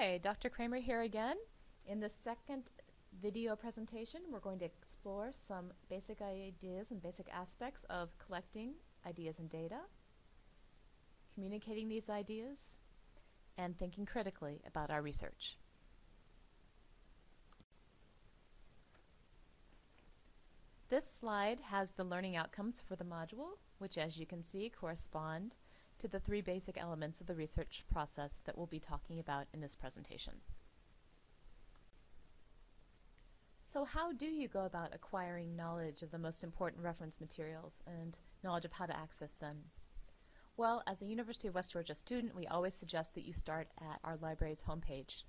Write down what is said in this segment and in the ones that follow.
Hi, Dr. Kramer here again. In this second video presentation, we're going to explore some basic ideas and basic aspects of collecting ideas and data, communicating these ideas, and thinking critically about our research. This slide has the learning outcomes for the module, which as you can see correspond to the three basic elements of the research process that we'll be talking about in this presentation. So how do you go about acquiring knowledge of the most important reference materials and knowledge of how to access them? Well, as a University of West Georgia student, we always suggest that you start at our library's homepage.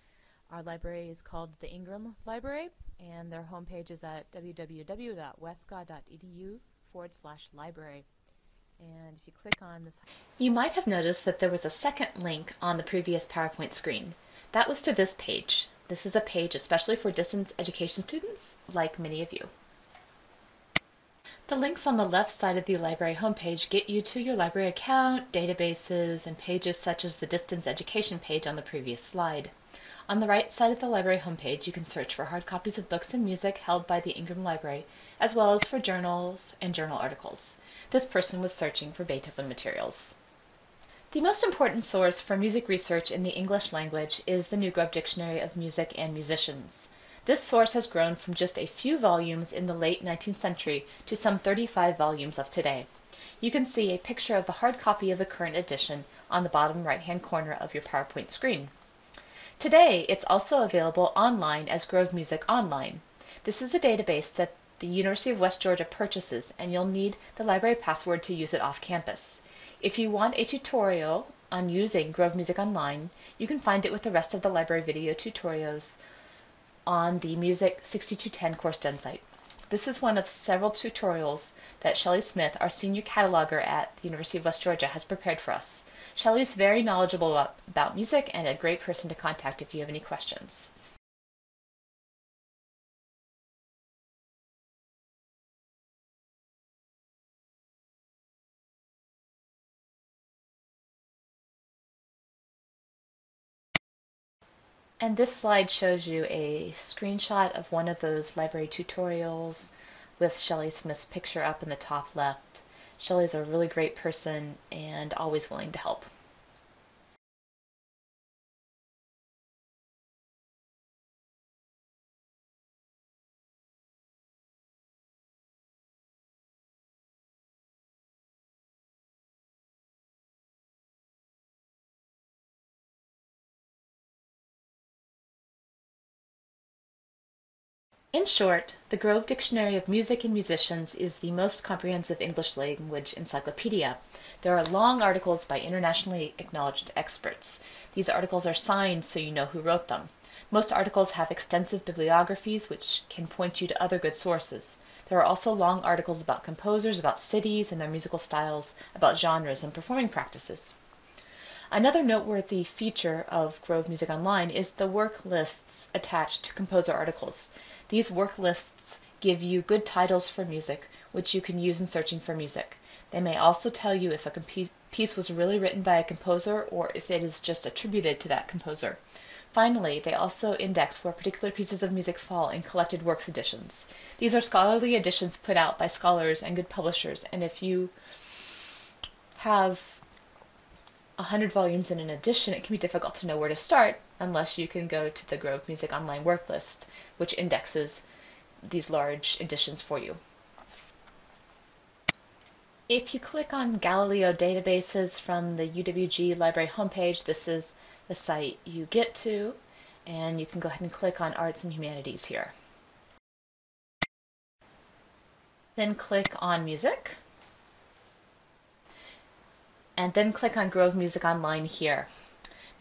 Our library is called the Ingram Library, and their homepage is at www.westga.edu/library. And if you click on this... You might have noticed that there was a second link on the previous PowerPoint screen. That was to this page. This is a page especially for distance education students, like many of you. The links on the left side of the library homepage get you to your library account, databases, and pages such as the distance education page on the previous slide. On the right side of the library homepage, you can search for hard copies of books and music held by the Ingram Library, as well as for journals and journal articles. This person was searching for Beethoven materials. The most important source for music research in the English language is the New Grove Dictionary of Music and Musicians. This source has grown from just a few volumes in the late 19th century to some 35 volumes of today. You can see a picture of the hard copy of the current edition on the bottom right-hand corner of your PowerPoint screen. Today, it's also available online as Grove Music Online. This is the database that the University of West Georgia purchases, and you'll need the library password to use it off campus. If you want a tutorial on using Grove Music Online, you can find it with the rest of the library video tutorials on the Music 6210 course done site. This is one of several tutorials that Shelley Smith, our senior cataloger at the University of West Georgia, has prepared for us. Shelley is very knowledgeable about music and a great person to contact if you have any questions. And this slide shows you a screenshot of one of those library tutorials with Shelley Smith's picture up in the top left. Shelley's a really great person and always willing to help. In short, the Grove Dictionary of Music and Musicians is the most comprehensive English language encyclopedia. There are long articles by internationally acknowledged experts. These articles are signed so you know who wrote them. Most articles have extensive bibliographies which can point you to other good sources. There are also long articles about composers, about cities and their musical styles, about genres and performing practices. Another noteworthy feature of Grove Music Online is the work lists attached to composer articles. These work lists give you good titles for music, which you can use in searching for music. They may also tell you if a piece was really written by a composer or if it is just attributed to that composer. Finally, they also index where particular pieces of music fall in collected works editions. These are scholarly editions put out by scholars and good publishers, and if you have 100 volumes in an edition, it can be difficult to know where to start unless you can go to the Grove Music Online work list, which indexes these large editions for you. If you click on Galileo databases from the UWG library homepage, this is the site you get to, and you can go ahead and click on Arts and Humanities here. Then click on Music, and then click on Grove Music Online here.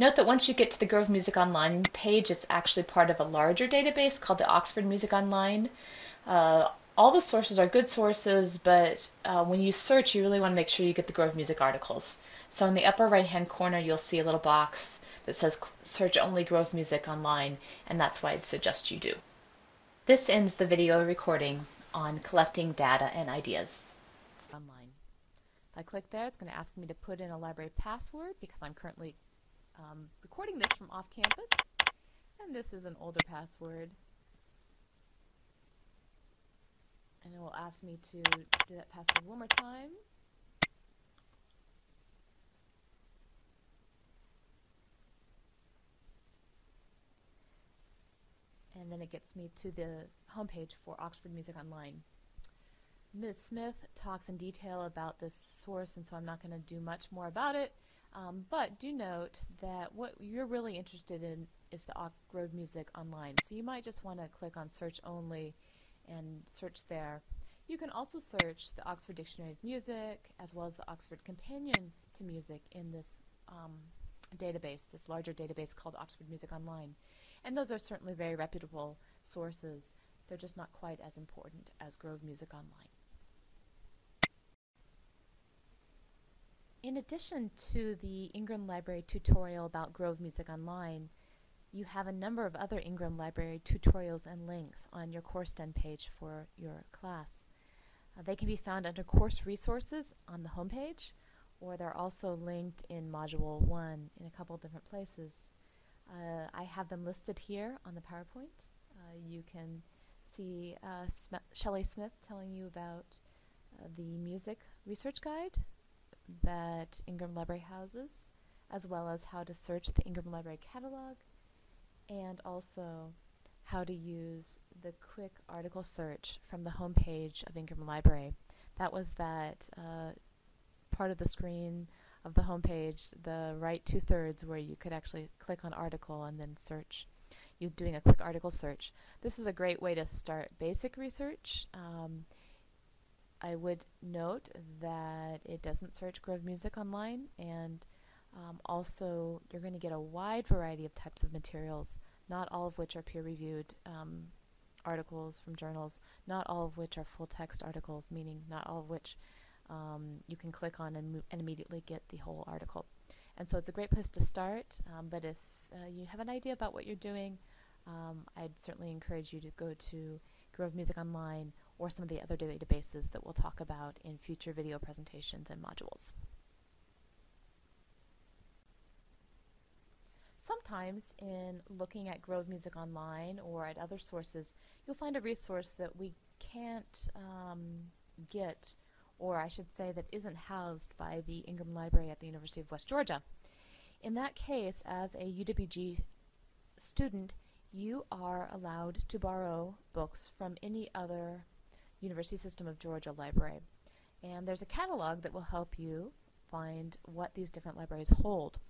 Note that once you get to the Grove Music Online page, it's actually part of a larger database called the Oxford Music Online. All the sources are good sources, but when you search, you really want to make sure you get the Grove Music articles. So in the upper right-hand corner, you'll see a little box that says Search Only Grove Music Online, and that's why I'd suggest you do. This ends the video recording on collecting data and ideas. Online. If I click there, it's going to ask me to put in a library password because I'm currently recording this from off campus. And this is an older password. And it will ask me to do that password one more time. And then it gets me to the homepage for Oxford Music Online. Ms. Smith talks in detail about this source, and so I'm not going to do much more about it. But do note that what you're really interested in is the Oxford Music Online. So you might just want to click on Search Only and search there. You can also search the Oxford Dictionary of Music as well as the Oxford Companion to Music in this database, this larger database called Oxford Music Online. And those are certainly very reputable sources. They're just not quite as important as Grove Music Online. In addition to the Ingram Library tutorial about Grove Music Online, you have a number of other Ingram Library tutorials and links on your CourseDen page for your class. They can be found under Course Resources on the homepage, or they're also linked in Module 1 in a couple different places. I have them listed here on the PowerPoint. You can see Shelley Smith telling you about the music research guide that Ingram Library houses, as well as how to search the Ingram Library catalog, and also how to use the quick article search from the homepage of Ingram Library. That was that part of the screen of the homepage, the right 2/3, where you could actually click on article and then search. You're doing a quick article search. This is a great way to start basic research. I would note that it doesn't search Grove Music Online, and also you're going to get a wide variety of types of materials, not all of which are peer-reviewed articles from journals, not all of which are full-text articles, meaning not all of which you can click on and immediately get the whole article. And so it's a great place to start, but if you have an idea about what you're doing, I'd certainly encourage you to go to Grove Music Online or some of the other databases that we'll talk about in future video presentations and modules. Sometimes in looking at Grove Music Online or at other sources, you'll find a resource that we can't get, or I should say that isn't housed by the Ingram Library at the University of West Georgia. In that case, as a UWG student, you are allowed to borrow books from any other University System of Georgia library. And there's a catalog that will help you find what these different libraries hold.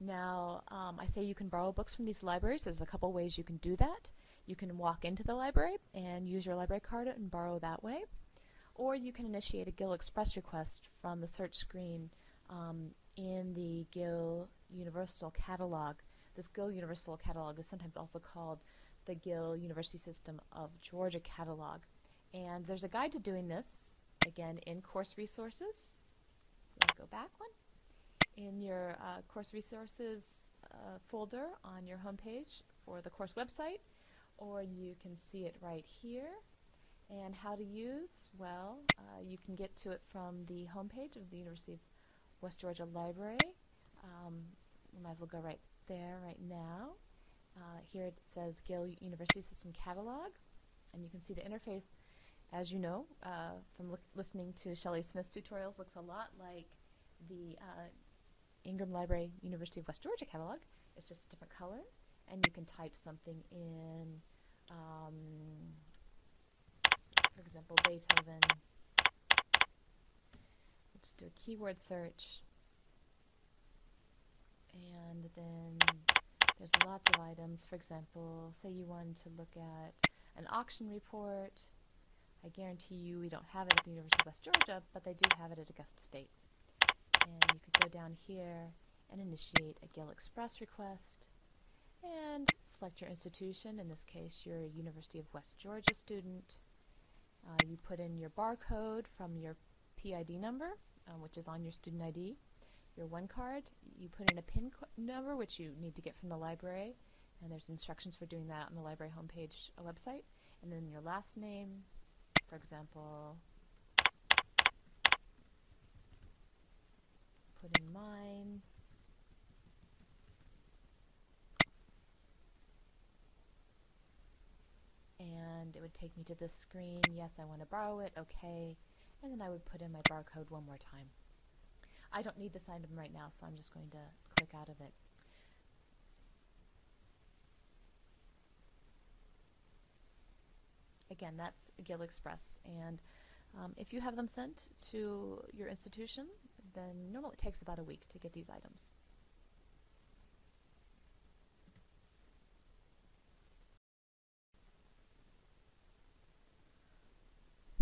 Now, I say you can borrow books from these libraries. There's a couple ways you can do that. You can walk into the library and use your library card and borrow that way. Or you can initiate a Gill Express request from the search screen in the Gill Universal Catalog. This Gill Universal Catalog is sometimes also called the Gill University System of Georgia Catalog. And there's a guide to doing this, again, in Course Resources. Let's go back one. In your Course Resources folder on your homepage for the course website, or you can see it right here. And how to use? Well, you can get to it from the homepage of the University of West Georgia Library. We might as well go right there right now. Here it says Gill University System Catalog, and you can see the interface, as you know, from listening to Shelley Smith's tutorials, looks a lot like the Ingram Library University of West Georgia catalog. It's just a different color, and you can type something in, for example, Beethoven. Just do a keyword search, and then there's lots of items. For example, say you wanted to look at an auction report. I guarantee you we don't have it at the University of West Georgia, but they do have it at Augusta State. And you could go down here and initiate a Gill Express request and select your institution. In this case, you're a University of West Georgia student. You put in your barcode from your PID number, which is on your student ID, your one card. You put in a PIN number, which you need to get from the library, and there's instructions for doing that on the library homepage website. And then your last name, for example, put in mine, take me to this screen. Yes, I want to borrow it. Okay. And then I would put in my barcode one more time. I don't need this item right now, so I'm just going to click out of it. Again, that's Gill Express, and if you have them sent to your institution, then normally it takes about a week to get these items.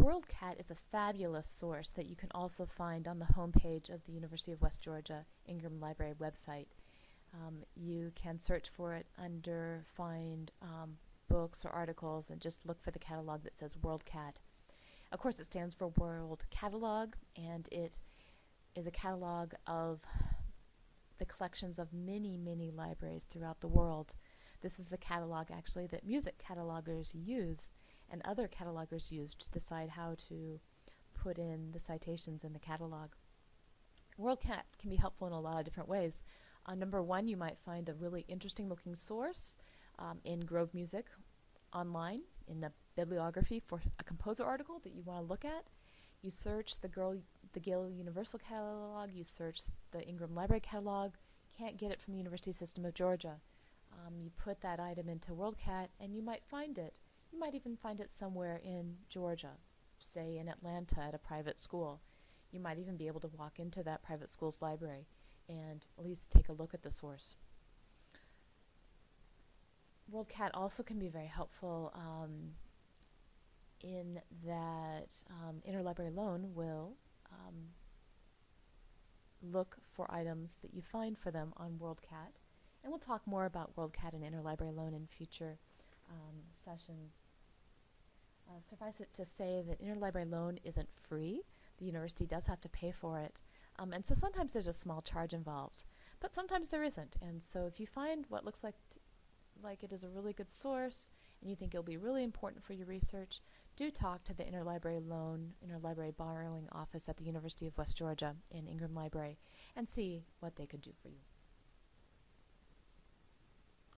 WorldCat is a fabulous source that you can also find on the homepage of the University of West Georgia Ingram Library website. You can search for it under Find Books or Articles and just look for the catalog that says WorldCat. Of course, it stands for World Catalog, and it is a catalog of the collections of many, many libraries throughout the world. This is the catalog, actually, that music catalogers use and other catalogers use to decide how to put in the citations in the catalog. WorldCat can be helpful in a lot of different ways. Number one, you might find a really interesting looking source in Grove Music online in the bibliography for a composer article that you want to look at. You search the Gill Universal Catalog, you search the Ingram Library Catalog, can't get it from the University System of Georgia. You put that item into WorldCat and you might find it. You might even find it somewhere in Georgia, say in Atlanta at a private school. You might even be able to walk into that private school's library and at least take a look at the source. WorldCat also can be very helpful in that Interlibrary Loan will look for items that you find for them on WorldCat. And we'll talk more about WorldCat and Interlibrary Loan in future sessions. Suffice it to say that Interlibrary Loan isn't free. The university does have to pay for it. And so sometimes there's a small charge involved, but sometimes there isn't. And so if you find what looks like it is a really good source and you think it'll be really important for your research, do talk to the Interlibrary Loan, Interlibrary Borrowing Office at the University of West Georgia in Ingram Library and see what they could do for you.